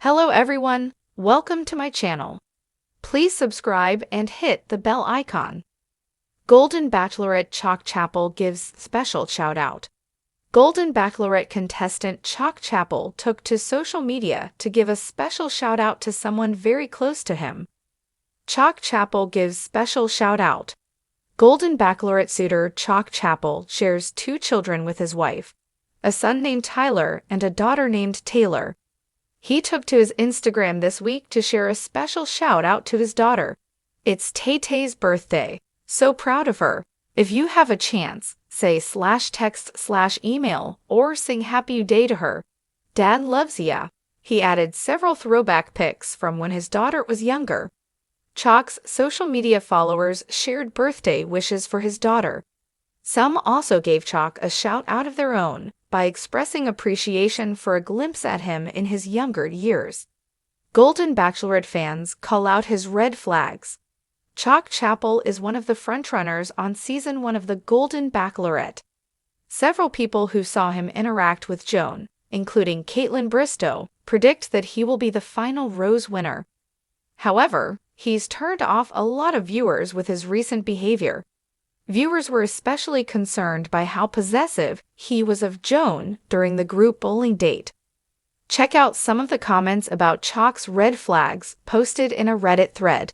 Hello everyone, welcome to my channel. Please subscribe and hit the bell icon. Golden Bachelorette Chock Chapple gives special shout out. Golden Bachelorette contestant Chock Chapple took to social media to give a special shout out to someone very close to him. Chock Chapple gives special shout out. Golden Bachelorette suitor Chock Chapple shares 2 children with his wife, a son named Tyler and a daughter named Taylor. He took to his Instagram this week to share a special shout out to his daughter. It's Tay-Tay's birthday. So proud of her. If you have a chance, say /text/email or sing happy day to her. Dad loves ya. He added several throwback pics from when his daughter was younger. Chock's social media followers shared birthday wishes for his daughter. Some also gave Chock a shout out of their own by expressing appreciation for a glimpse at him in his younger years. Golden Bachelorette fans call out his red flags. Chock Chapple is one of the frontrunners on Season 1 of the Golden Bachelorette. Several people who saw him interact with Joan, including Caitlin Bristow, predict that he will be the final rose winner. However, he's turned off a lot of viewers with his recent behavior. Viewers were especially concerned by how possessive he was of Joan during the group bowling date. Check out some of the comments about Chock's red flags posted in a Reddit thread.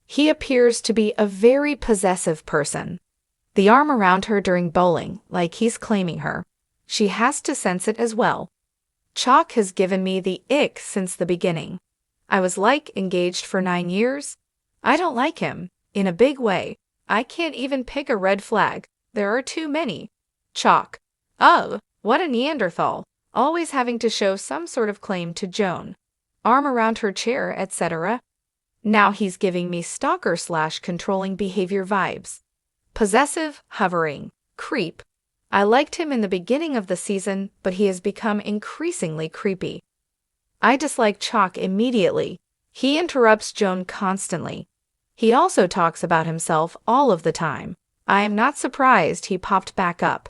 He appears to be a very possessive person. The arm around her during bowling, like he's claiming her. She has to sense it as well. Chock has given me the ick since the beginning. I was engaged for 9 years. I don't like him, in a big way. I can't even pick a red flag. There are too many. Chock. Oh, what a Neanderthal. Always having to show some sort of claim to Joan. Arm around her chair, etc. Now he's giving me stalker/controlling behavior vibes. Possessive, hovering, creep. I liked him in the beginning of the season, but he has become increasingly creepy. I dislike Chock immediately. He interrupts Joan constantly. He also talks about himself all of the time. I am not surprised he popped back up.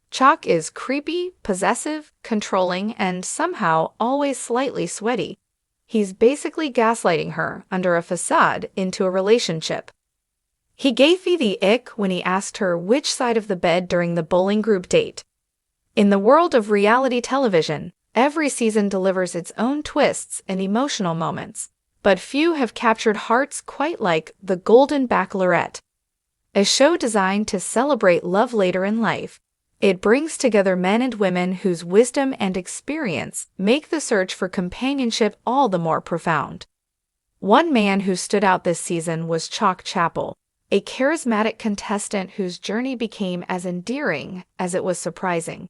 Chock is creepy, possessive, controlling, and somehow always slightly sweaty. He's basically gaslighting her under a facade into a relationship. He gave me the ick when he asked her which side of the bed during the bowling group date. In the world of reality television, every season delivers its own twists and emotional moments. But few have captured hearts quite like The Golden Bachelorette. A show designed to celebrate love later in life, it brings together men and women whose wisdom and experience make the search for companionship all the more profound. One man who stood out this season was Chock Chapple, a charismatic contestant whose journey became as endearing as it was surprising.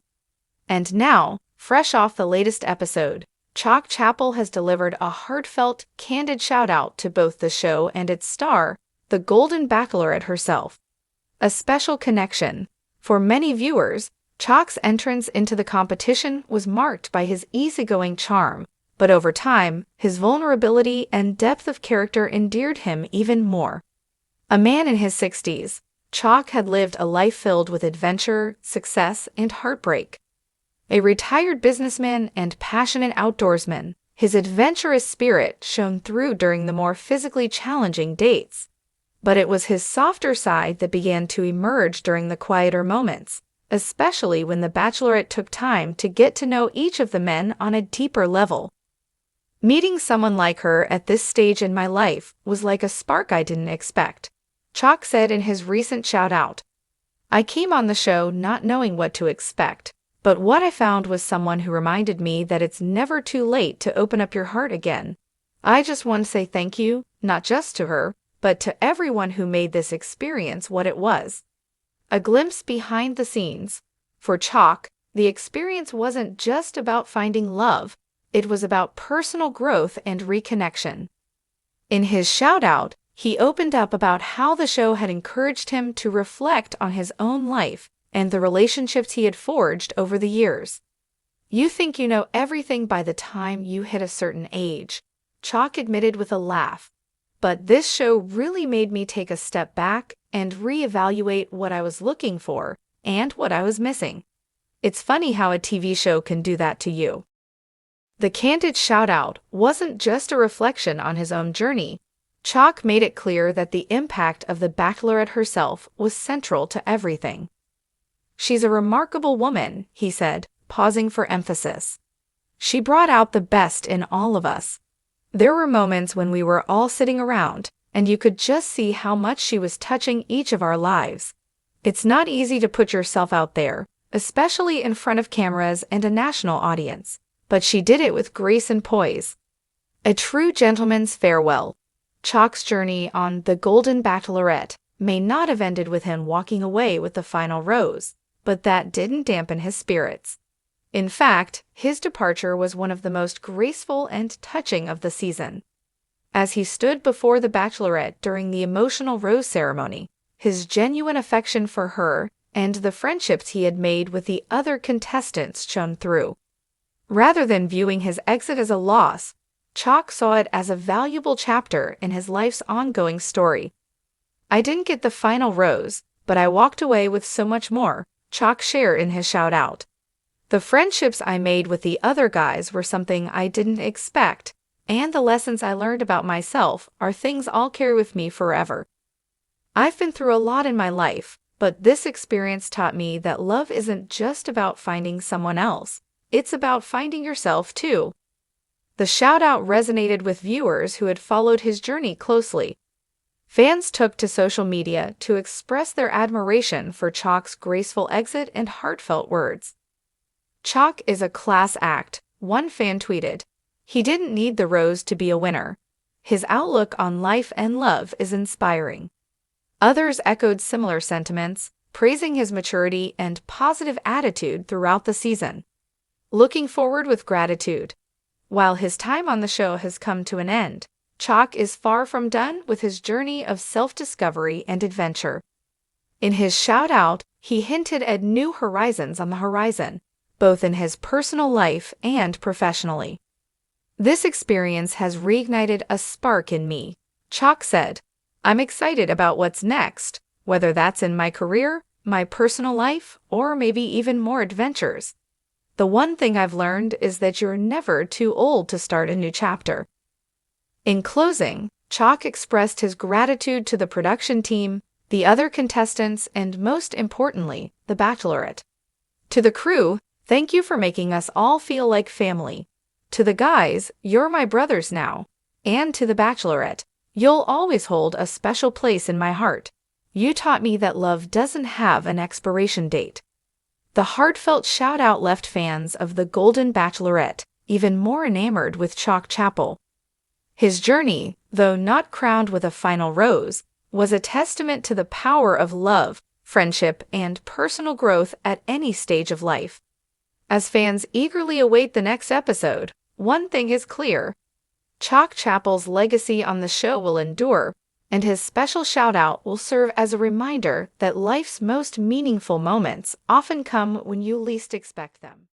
And now, fresh off the latest episode, Chock Chapple has delivered a heartfelt, candid shout-out to both the show and its star, the Golden Bachelorette herself. A special connection. For many viewers, Chock's entrance into the competition was marked by his easygoing charm, but over time, his vulnerability and depth of character endeared him even more. A man in his 60s, Chock had lived a life filled with adventure, success, and heartbreak. A retired businessman and passionate outdoorsman, his adventurous spirit shone through during the more physically challenging dates. But it was his softer side that began to emerge during the quieter moments, especially when the Bachelorette took time to get to know each of the men on a deeper level. Meeting someone like her at this stage in my life was like a spark I didn't expect, Chock said in his recent shout-out. I came on the show not knowing what to expect. But what I found was someone who reminded me that it's never too late to open up your heart again. I just want to say thank you, not just to her, but to everyone who made this experience what it was. A glimpse behind the scenes. For Chock, the experience wasn't just about finding love, it was about personal growth and reconnection. In his shout-out, he opened up about how the show had encouraged him to reflect on his own life and the relationships he had forged over the years. You think you know everything by the time you hit a certain age, Chock admitted with a laugh. But this show really made me take a step back and reevaluate what I was looking for and what I was missing. It's funny how a TV show can do that to you. The candid shout-out wasn't just a reflection on his own journey. Chock made it clear that the impact of the Bachelorette herself was central to everything. "She's a remarkable woman," he said, pausing for emphasis. "She brought out the best in all of us. There were moments when we were all sitting around, and you could just see how much she was touching each of our lives. It's not easy to put yourself out there, especially in front of cameras and a national audience, but she did it with grace and poise." A true gentleman's farewell. Chock's journey on The Golden Bachelorette may not have ended with him walking away with the final rose, but that didn't dampen his spirits. In fact, his departure was one of the most graceful and touching of the season. As he stood before the Bachelorette during the emotional rose ceremony, his genuine affection for her and the friendships he had made with the other contestants shone through. Rather than viewing his exit as a loss, Chock saw it as a valuable chapter in his life's ongoing story. "I didn't get the final rose, but I walked away with so much more," Chock shared in his shout-out. "The friendships I made with the other guys were something I didn't expect, and the lessons I learned about myself are things I'll carry with me forever. I've been through a lot in my life, but this experience taught me that love isn't just about finding someone else, it's about finding yourself too." The shout-out resonated with viewers who had followed his journey closely. Fans took to social media to express their admiration for Chock's graceful exit and heartfelt words. "Chock is a class act," one fan tweeted. "He didn't need the rose to be a winner. His outlook on life and love is inspiring." Others echoed similar sentiments, praising his maturity and positive attitude throughout the season. Looking forward with gratitude. While his time on the show has come to an end, Chock is far from done with his journey of self-discovery and adventure. In his shout-out, he hinted at new horizons on the horizon, both in his personal life and professionally. "This experience has reignited a spark in me," Chock said. "I'm excited about what's next, whether that's in my career, my personal life, or maybe even more adventures. The one thing I've learned is that you're never too old to start a new chapter." In closing, Chock expressed his gratitude to the production team, the other contestants, and most importantly, the Bachelorette. "To the crew, thank you for making us all feel like family. To the guys, you're my brothers now. And to the Bachelorette, you'll always hold a special place in my heart. You taught me that love doesn't have an expiration date." The heartfelt shout-out left fans of The Golden Bachelorette even more enamored with Chapple. His journey, though not crowned with a final rose, was a testament to the power of love, friendship, and personal growth at any stage of life. As fans eagerly await the next episode, one thing is clear: Chapple's legacy on the show will endure, and his special shout-out will serve as a reminder that life's most meaningful moments often come when you least expect them.